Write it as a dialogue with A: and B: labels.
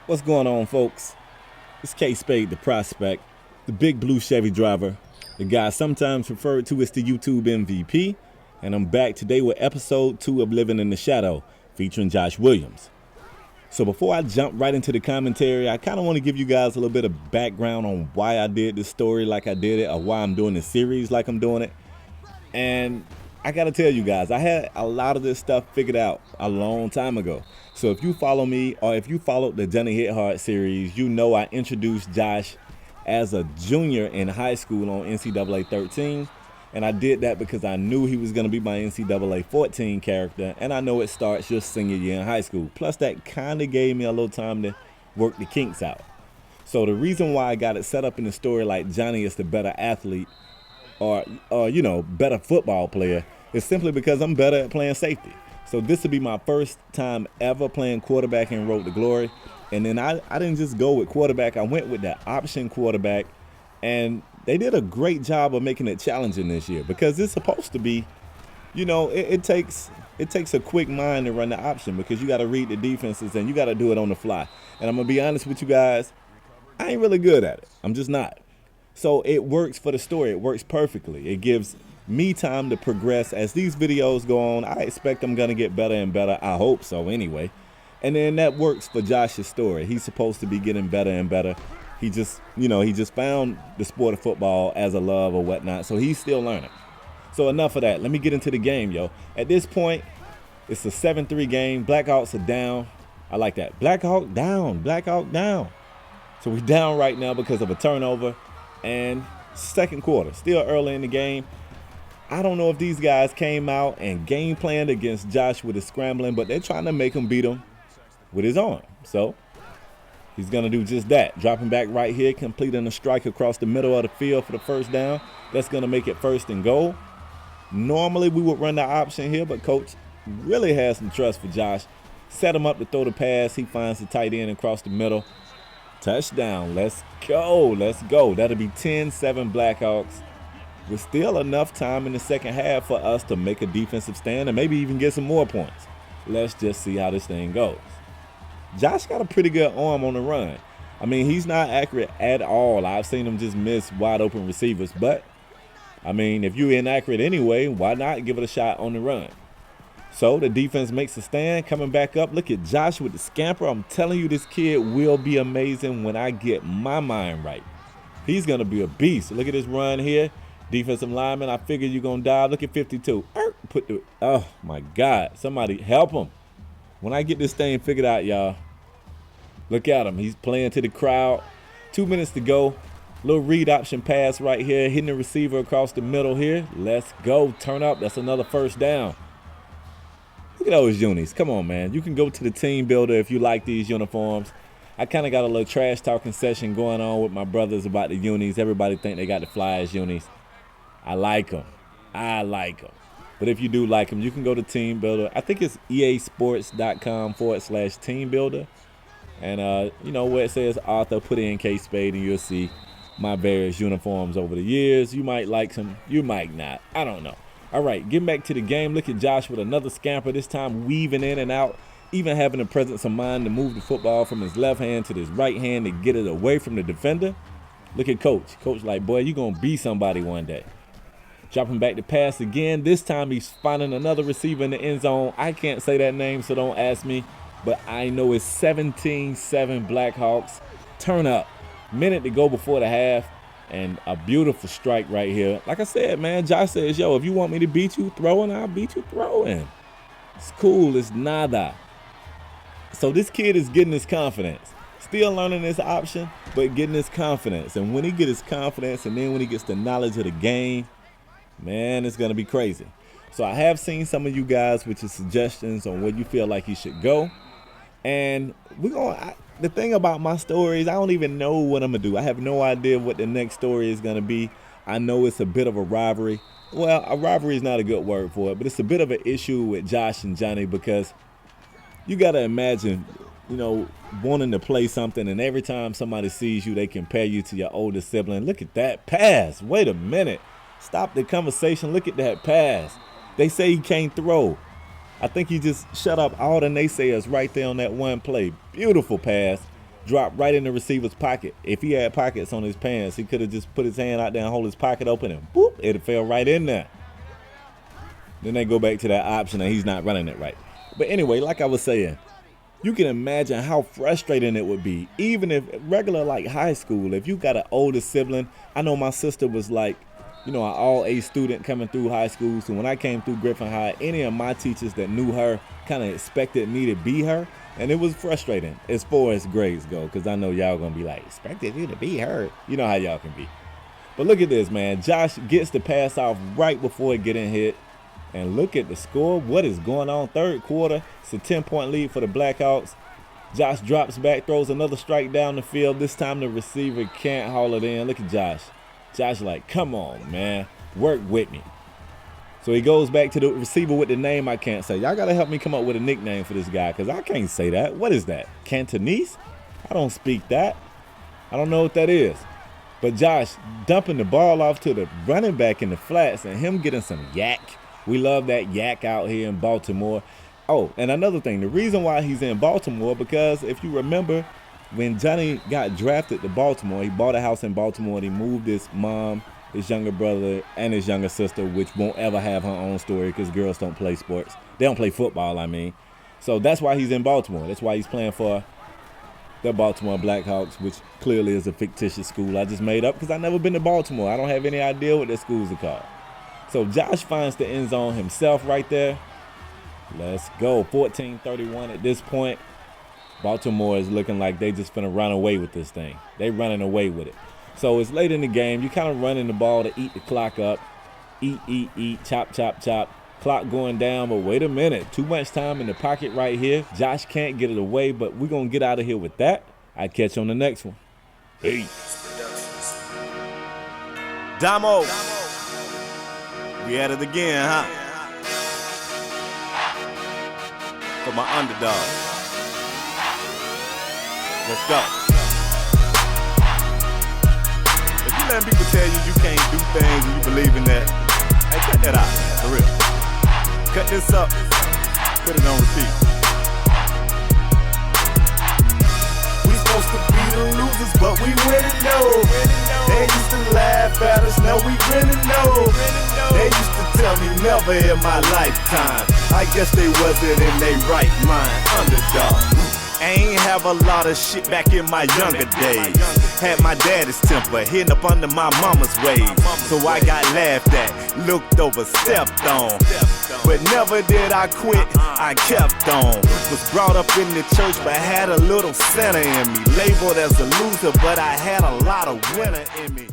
A: What's going on, folks? It's Kspadetheprospect, the big blue Chevy driver, the guy sometimes referred to as the YouTube MVP, and I'm back today with episode 2 of Living in the Shadow, featuring Josh Williams. So before I jump right into the commentary, I kind of want to give you guys a little bit of background on why I did this story like I did it, or why I'm doing this series like I'm doing it. And I gotta tell you guys, I had a lot of this stuff figured out a long time ago. So if you follow me, or if you followed the Johnny Hit Hard series, you know I introduced Josh as a junior in high school on NCAA 13. And I did that because I knew he was gonna be my NCAA 14 character. And I know it starts your senior year in high school. Plus that kinda gave me a little time to work the kinks out. So the reason why I got it set up in the story like Johnny is the better athlete, or better football player, is simply because I'm better at playing safety. So this will be my first time ever playing quarterback in Road to Glory. And then I didn't just go with quarterback, I went with the option quarterback. And they did a great job of making it challenging this year, because it's supposed to be, it takes a quick mind to run the option, because you got to read the defenses and you got to do it on the fly. And I'm going to be honest with you guys, I ain't really good at it. I'm just not. So it works for the story. It works perfectly. It gives me time to progress as these videos go on. I expect I'm going to get better and better. I hope so anyway. And then that works for Josh's story. He's supposed to be getting better and better. He just found the sport of football as a love or whatnot. So he's still learning. So enough of that. Let me get into the game, yo. At this point, it's a 7-3 game. Blackhawks are down. I like that. Blackhawk down. Blackhawk down. So we're down right now because of a turnover. And second quarter, still early in the game. I don't know if these guys came out and game planned against Josh with his scrambling, but they're trying to make him beat him with his arm. So he's going to do just that. Dropping back right here, completing a strike across the middle of the field for the first down. That's going to make it 1st and goal. Normally we would run the option here, but coach really has some trust for Josh. Set him up to throw the pass. He finds the tight end across the middle. Touchdown. Let's go. Let's go. That'll be 10-7 Blackhawks, with still enough time in the second half for us to make a defensive stand and maybe even get some more points. Let's just see how this thing goes. Josh got a pretty good arm on the run. I mean, he's not accurate at all. I've seen him just miss wide open receivers. But, I mean, if you're inaccurate anyway, why not give it a shot on the run? So the defense makes a stand, coming back up. Look at Josh with the scamper. I'm telling you, this kid will be amazing when I get my mind right. He's going to be a beast. Look at this run here. Defensive lineman, I figure you're going to dive. Look at 52. Oh, my God. Somebody help him. When I get this thing figured out, y'all, look at him. He's playing to the crowd. 2 minutes to go. Little read option pass right here. Hitting the receiver across the middle here. Let's go. Turn up. That's another first down. Look at those unis. Come on, man. You can go to the team builder if you like these uniforms. I kind of got a little trash talking session going on with my brothers about the unis. Everybody think they got the Flyers unis. I like them. But if you do like them, you can go to Team Builder. I think it's easports.com/Team Builder. And, where it says author, put in K-Spade, and you'll see my various uniforms over the years. You might like some. You might not. I don't know. All right, getting back to the game. Look at Josh with another scamper, this time weaving in and out, even having the presence of mind to move the football from his left hand to his right hand to get it away from the defender. Look at Coach. Coach like, boy, you're going to be somebody one day. Dropping back to pass again. This time he's finding another receiver in the end zone. I can't say that name, so don't ask me. But I know it's 17-7 Blackhawks. Turn up. Minute to go before the half. And a beautiful strike right here. Like I said, man, Josh says, yo, if you want me to beat you throwing, I'll beat you throwing. It's cool. It's nada. So this kid is getting his confidence. Still learning this option, but getting his confidence. And when he gets his confidence, and then when he gets the knowledge of the game, man, it's going to be crazy. So I have seen some of you guys with your suggestions on where you feel like he should go. And the thing about my stories, I don't even know what I'm going to do. I have no idea what the next story is going to be. I know it's a bit of a rivalry. Well, a rivalry is not a good word for it, but it's a bit of an issue with Josh and Johnny, because you got to imagine, wanting to play something, and every time somebody sees you, they compare you to your older sibling. Look at that pass. Wait a minute. Stop the conversation. Look at that pass. They say he can't throw. I think he just shut up all the naysayers right there on that one play. Beautiful pass. dropped right in the receiver's pocket. If he had pockets on his pants, he could have just put his hand out there and hold his pocket open and boop, it fell right in there. Then they go back to that option and he's not running it right. But anyway, like I was saying, you can imagine how frustrating it would be, even if regular like high school, if you got an older sibling. I know my sister was like, an all-A student coming through high school. So when I came through Griffin High, any of my teachers that knew her kind of expected me to be her. And it was frustrating as far as grades go, because I know y'all going to be like, expected you to be her. You know how y'all can be. But look at this, man. Josh gets the pass off right before it getting hit. And look at the score. What is going on? Third quarter. It's a 10-point lead for the Blackhawks. Josh drops back, throws another strike down the field. This time the receiver can't haul it in. Look at Josh. Josh like, come on, man. Work with me. So he goes back to the receiver with the name I can't say. Y'all got to help me come up with a nickname for this guy, because I can't say that. What is that? Cantonese? I don't speak that. I don't know what that is. But Josh dumping the ball off to the running back in the flats and him getting some yak. We love that yak out here in Baltimore. Oh, and another thing, the reason why he's in Baltimore, because if you remember, when Johnny got drafted to Baltimore, he bought a house in Baltimore and he moved his mom, his younger brother, and his younger sister, which won't ever have her own story because girls don't play sports. They don't play football, I mean. So that's why he's in Baltimore. That's why he's playing for the Baltimore Blackhawks, which clearly is a fictitious school I just made up because I've never been to Baltimore. I don't have any idea what their schools are called. So Josh finds the end zone himself right there. Let's go. 14-31 at this point. Baltimore is looking like they just finna run away with this thing. They running away with it. So it's late in the game. You kind of running the ball to eat the clock up. Eat, chop, chop, chop. Clock going down, but wait a minute. Too much time in the pocket right here. Josh can't get it away, but we're going to get out of here with that. I catch you on the next one. Peace.
B: Damo. We at it again, huh? For my underdog. Let's go. If you let people tell you can't do things and you believe in that, hey, cut that out, man, for real. Cut this up, put it on repeat. We supposed to be the losers, but we winning though. They used to laugh at us, now we grinning though. They used to tell me never in my lifetime. I guess they wasn't in their right mind. Underdog. I ain't have a lot of shit back in my younger days. Had my daddy's temper, hidden up under my mama's ways. So I got laughed at, looked over, stepped on. But never did I quit, I kept on. Was brought up in the church but had a little sinner in me. Labeled as a loser but I had a lot of winner in me.